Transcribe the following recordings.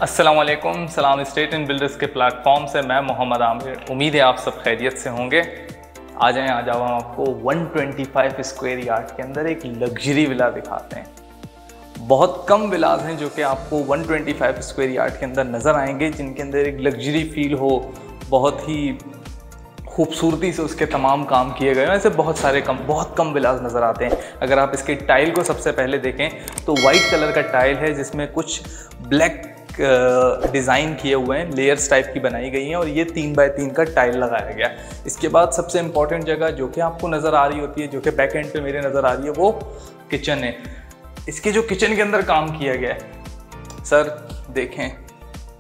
अस्सलामुअलैकुम, सलाम state in builders के प्लेटफॉर्म से मैं मोहम्मद आमिर। उम्मीद है आप सब खैरियत से होंगे। आ जाएं, आ जाओ, हम आपको 125 स्क्वायर यार्ड के अंदर एक लग्जरी विला दिखाते हैं। बहुत कम विलाज हैं जो कि आपको 125 स्क्वायर यार्ड के अंदर नज़र आएंगे, जिनके अंदर एक लग्जरी फील हो, बहुत ही खूबसूरती से उसके तमाम काम किए गए हैं। ऐसे बहुत कम विलाज नज़र आते हैं। अगर आप इसके टाइल को सबसे पहले देखें तो वाइट कलर का टाइल है, जिसमें कुछ ब्लैक डिज़ाइन किए हुए हैं, लेयर्स टाइप की बनाई गई हैं, और ये 3x3 का टाइल लगाया गया। इसके बाद सबसे इम्पॉर्टेंट जगह जो कि आपको नज़र आ रही होती है, जो कि बैक एंड पे मेरे नज़र आ रही है, वो किचन है। इसके जो किचन के अंदर काम किया गया है, सर देखें,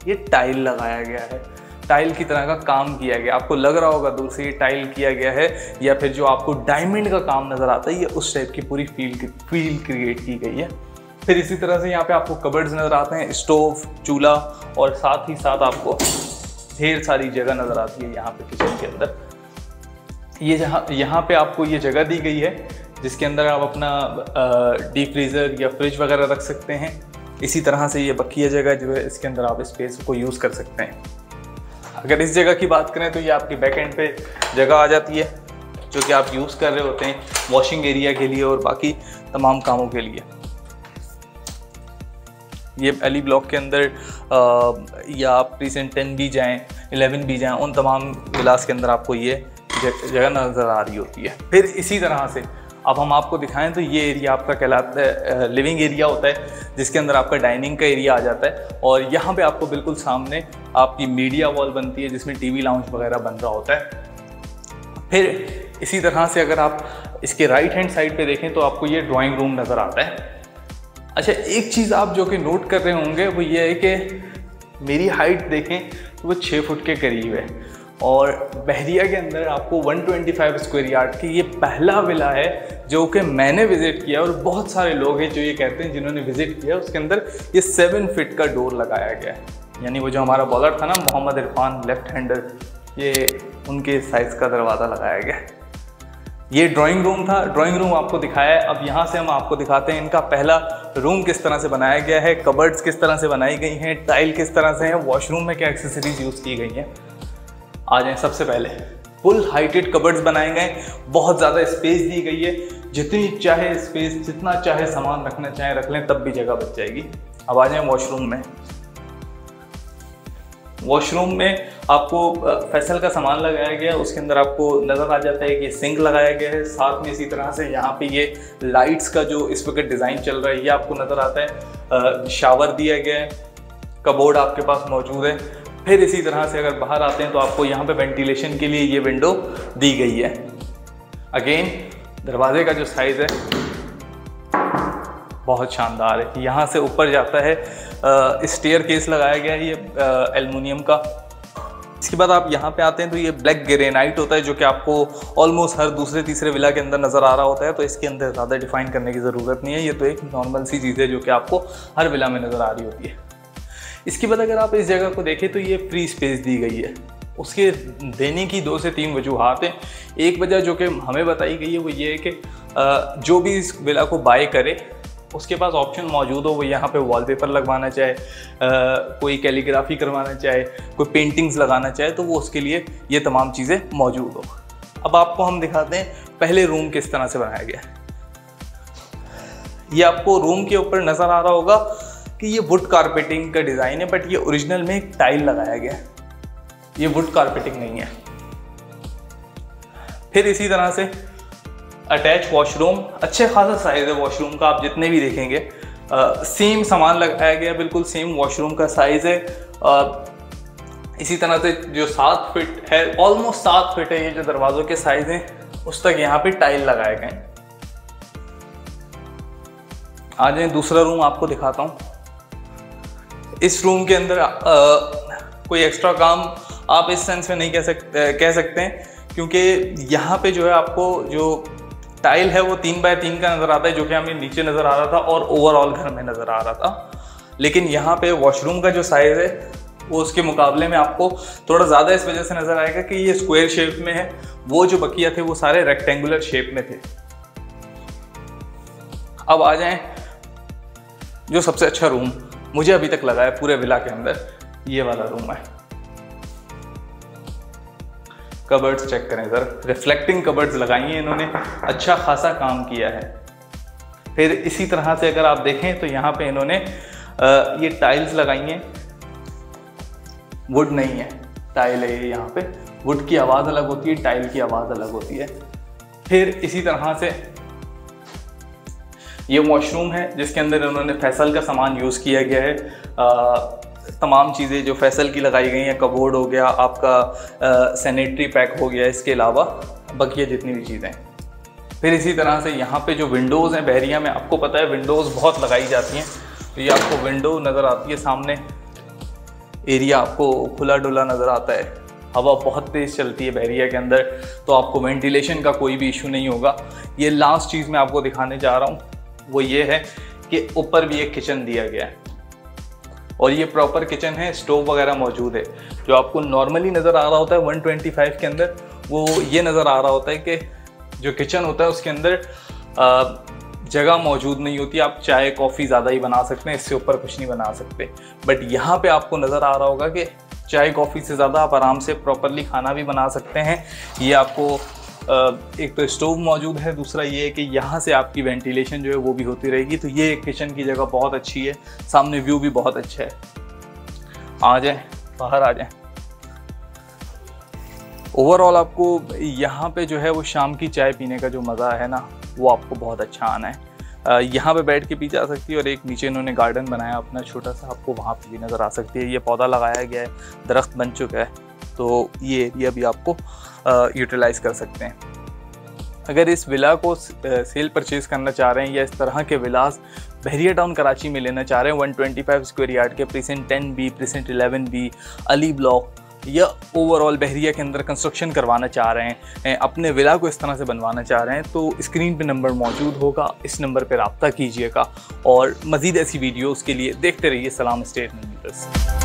ये टाइल लगाया गया है, टाइल की तरह का काम किया गया। आपको लग रहा होगा दूर से ये टाइल किया गया है, या फिर जो आपको डायमंड का काम नज़र आता है, ये उस टाइप की पूरी फील क्रिएट की गई है। फिर इसी तरह से यहाँ पे आपको कबर्ड्स नज़र आते हैं, स्टोव, चूल्हा, और साथ ही साथ आपको ढेर सारी जगह नज़र आती है यहाँ पे किचन के अंदर। ये यहाँ पे आपको ये जगह दी गई है, जिसके अंदर आप अपना डीप फ्रीज़र या फ्रिज वगैरह रख सकते हैं। इसी तरह से ये बकिया जगह जो है, इसके अंदर आप स्पेस को यूज़ कर सकते हैं। अगर इस जगह की बात करें तो ये आपकी बैक एंड पे जगह आ जाती है, जो कि आप यूज़ कर रहे होते हैं वॉशिंग एरिया के लिए और बाकी तमाम कामों के लिए। ये एली ब्लॉक के अंदर या आप रिसेंट 10 भी जाएँ, 11 भी जाएँ, उन तमाम विलास के अंदर आपको ये जगह नज़र आ रही होती है। फिर इसी तरह से अब हम आपको दिखाएं तो ये एरिया आपका कहलाता है लिविंग एरिया होता है, जिसके अंदर आपका डाइनिंग का एरिया आ जाता है, और यहाँ पे आपको बिल्कुल सामने आपकी मीडिया वॉल बनती है, जिसमें टीवी लाउंज वगैरह बन रहा होता है। फिर इसी तरह से अगर आप इसके राइट हैंड साइड पे देखें तो आपको ये ड्राइंग रूम नज़र आता है। अच्छा, एक चीज़ आप जो कि नोट कर रहे होंगे वो ये है कि मेरी हाइट देखें तो वो 6 फुट के करीब है, और बहरिया के अंदर आपको 125 स्क्वायर यार्ड की ये पहला विला है जो कि मैंने विज़िट किया, और बहुत सारे लोग हैं जो ये कहते हैं जिन्होंने विज़िट किया, उसके अंदर ये 7 फीट का डोर लगाया गया है। यानी वो जो हमारा बॉलर था ना, मोहम्मद इरफान लेफ्ट हैंडर, ये उनके साइज़ का दरवाज़ा लगाया गया है। ये ड्राइंग रूम था, ड्राइंग रूम आपको दिखाया है। अब यहाँ से हम आपको दिखाते हैं इनका पहला रूम किस तरह से बनाया गया है, कबर्ड्स किस तरह से बनाई गई हैं, टाइल किस तरह से है, वॉशरूम में क्या एक्सेसरीज यूज़ की गई हैं। आ जाएं, सबसे पहले फुल हाइटेड कबर्ड्स बनाए गए, बहुत ज़्यादा स्पेस दी गई है, जितनी चाहे स्पेस, जितना चाहे सामान रखना चाहे रख लें, तब भी जगह बच जाएगी। अब आ जाएं वॉशरूम में। वॉशरूम में आपको फैसल का सामान लगाया गया है, उसके अंदर आपको नज़र आ जाता है कि सिंक लगाया गया है। साथ में इसी तरह से यहाँ पे ये लाइट्स का जो इस वक्त डिज़ाइन चल रहा है, ये आपको नज़र आता है। शावर दिया गया है, कबोर्ड आपके पास मौजूद है। फिर इसी तरह से अगर बाहर आते हैं तो आपको यहाँ पे वेंटिलेशन के लिए ये विंडो दी गई है। अगेन दरवाजे का जो साइज़ है बहुत शानदार है। यहाँ से ऊपर जाता है, स्टेयर केस लगाया गया है, ये एल्युमिनियम का। इसके बाद आप यहाँ पे आते हैं तो ये ब्लैक ग्रेनाइट होता है, जो कि आपको ऑलमोस्ट हर दूसरे तीसरे विला के अंदर नज़र आ रहा होता है, तो इसके अंदर ज़्यादा डिफाइन करने की ज़रूरत नहीं है। ये तो एक नॉर्मल सी चीज़ है जो कि आपको हर विला में नज़र आ रही होती है। इसके बाद अगर आप इस जगह को देखें तो ये फ्री स्पेस दी गई है। उसके देने की 2 से 3 वजूहात हैं। एक वजह जो कि हमें बताई गई है वो ये है कि जो भी इस विला को बाय करे उसके पास ऑप्शन मौजूद हो, वो यहाँ पे वॉलपेपर लगवाना चाहे, कोई कैलीग्राफी करवाना चाहे, कोई पेंटिंग्स लगाना चाहे, तो वो उसके लिए ये तमाम चीज़ें मौजूद हो। अब आपको हम दिखाते हैं पहले रूम किस तरह से बनाया गया है। ये आपको रूम के ऊपर नज़र आ रहा होगा कि ये वुड कारपेटिंग का डिज़ाइन है, बट ये ओरिजिनल में एक टाइल लगाया गया है, ये वुड कारपेटिंग नहीं है। फिर इसी तरह से अटैच वॉशरूम, अच्छे खासा साइज़ है वॉशरूम का, आप जितने भी देखेंगे सेम सामान लगाया गया, बिल्कुल सेम वॉशरूम का साइज़ है। इसी तरह से जो 7 फीट है, ऑलमोस्ट 7 फीट है, ये जो दरवाज़ों के साइज़ हैं उस तक यहाँ पे टाइल लगाए गए। आ जाए दूसरा रूम आपको दिखाता हूँ। इस रूम के अंदर कोई एक्स्ट्रा काम आप इस सेंस में नहीं कह सकते हैं, क्योंकि यहाँ पे जो है आपको जो टाइल है वो 3x3 का नज़र आता है, जो कि हमें नीचे नज़र आ रहा था और ओवरऑल घर में नज़र आ रहा था। लेकिन यहाँ पे वॉशरूम का जो साइज़ है वो उसके मुकाबले में आपको थोड़ा ज़्यादा इस वजह से नज़र आएगा कि ये स्क्वायर शेप में है, वो जो बकिया थे वो सारे रेक्टेंगुलर शेप में थे। अब आ जाएं जो सबसे अच्छा रूम, मुझे अभी तक लगा है पूरे विला के अंदर ये वाला रूम है। कबर्ड्स चेक करें सर, रिफ्लेक्टिंग कबर्ड्स लगाई हैं इन्होंने, अच्छा खासा काम किया है। फिर इसी तरह से अगर आप देखें तो यहाँ पे इन्होंने ये टाइल्स लगाई हैं, वुड नहीं है, टाइल है। यहाँ पे वुड की आवाज़ अलग होती है, टाइल की आवाज़ अलग होती है। फिर इसी तरह से ये वॉशरूम है जिसके अंदर इन्होंने फैसल का सामान यूज़ किया गया है। तमाम चीज़ें जो फैसल की लगाई गई हैं, कबोर्ड हो गया आपका, सैनिटरी पैक हो गया, इसके अलावा बकिया जितनी भी चीज़ें। फिर इसी तरह से यहाँ पे जो विंडोज़ हैं बहरिया में, आपको पता है विंडोज़ बहुत लगाई जाती हैं, तो ये आपको विंडो नज़र आती है सामने, एरिया आपको खुला डुला नज़र आता है। हवा बहुत तेज़ चलती है बहरिया के अंदर, तो आपको वेंटिलेशन का कोई भी इशू नहीं होगा। ये लास्ट चीज़ मैं आपको दिखाने जा रहा हूँ वो ये है कि ऊपर भी एक किचन दिया गया है और ये प्रॉपर किचन है, स्टोव वगैरह मौजूद है। जो आपको नॉर्मली नज़र आ रहा होता है 125 के अंदर, वो ये नज़र आ रहा होता है कि जो किचन होता है उसके अंदर जगह मौजूद नहीं होती, आप चाय कॉफ़ी ज़्यादा ही बना सकते हैं, इससे ऊपर कुछ नहीं बना सकते। बट यहाँ पे आपको नज़र आ रहा होगा कि चाय कॉफ़ी से ज़्यादा आप आराम से प्रॉपरली खाना भी बना सकते हैं। ये आपको एक तो स्टोव मौजूद है, दूसरा ये है कि यहाँ से आपकी वेंटिलेशन जो है वो भी होती रहेगी। तो ये किचन की जगह बहुत अच्छी है, सामने व्यू भी बहुत अच्छा है। आ जाए, बाहर आ जाए। ओवरऑल आपको यहाँ पे जो है वो शाम की चाय पीने का जो मज़ा है ना, वो आपको बहुत अच्छा आना है। यहाँ पे बैठ के पी जा सकती है और एक नीचे इन्होंने गार्डन बनाया अपना छोटा सा, आपको वहाँ पे भी नज़र आ सकती है। ये पौधा लगाया गया है, दरख्त बन चुका है, तो ये एरिया भी आपको यूटिलाइज़ कर सकते हैं। अगर इस विला को सेल परचेज़ करना चाह रहे हैं या इस तरह के विलास बहरिया टाउन कराची में लेना चाह रहे हैं 125 स्क्वायर यार्ड के precinct 10B, precinct 11B, Ali block, या ओवरऑल बहरिया के अंदर कंस्ट्रक्शन करवाना चाह रहे हैं, अपने विला को इस तरह से बनवाना चाह रहे हैं, तो स्क्रीन पे नंबर मौजूद होगा, इस नंबर पे रब्ता कीजिएगा। और मज़ीद ऐसी वीडियोज़ के लिए देखते रहिए सलाम एस्टेट बिल्डर्स।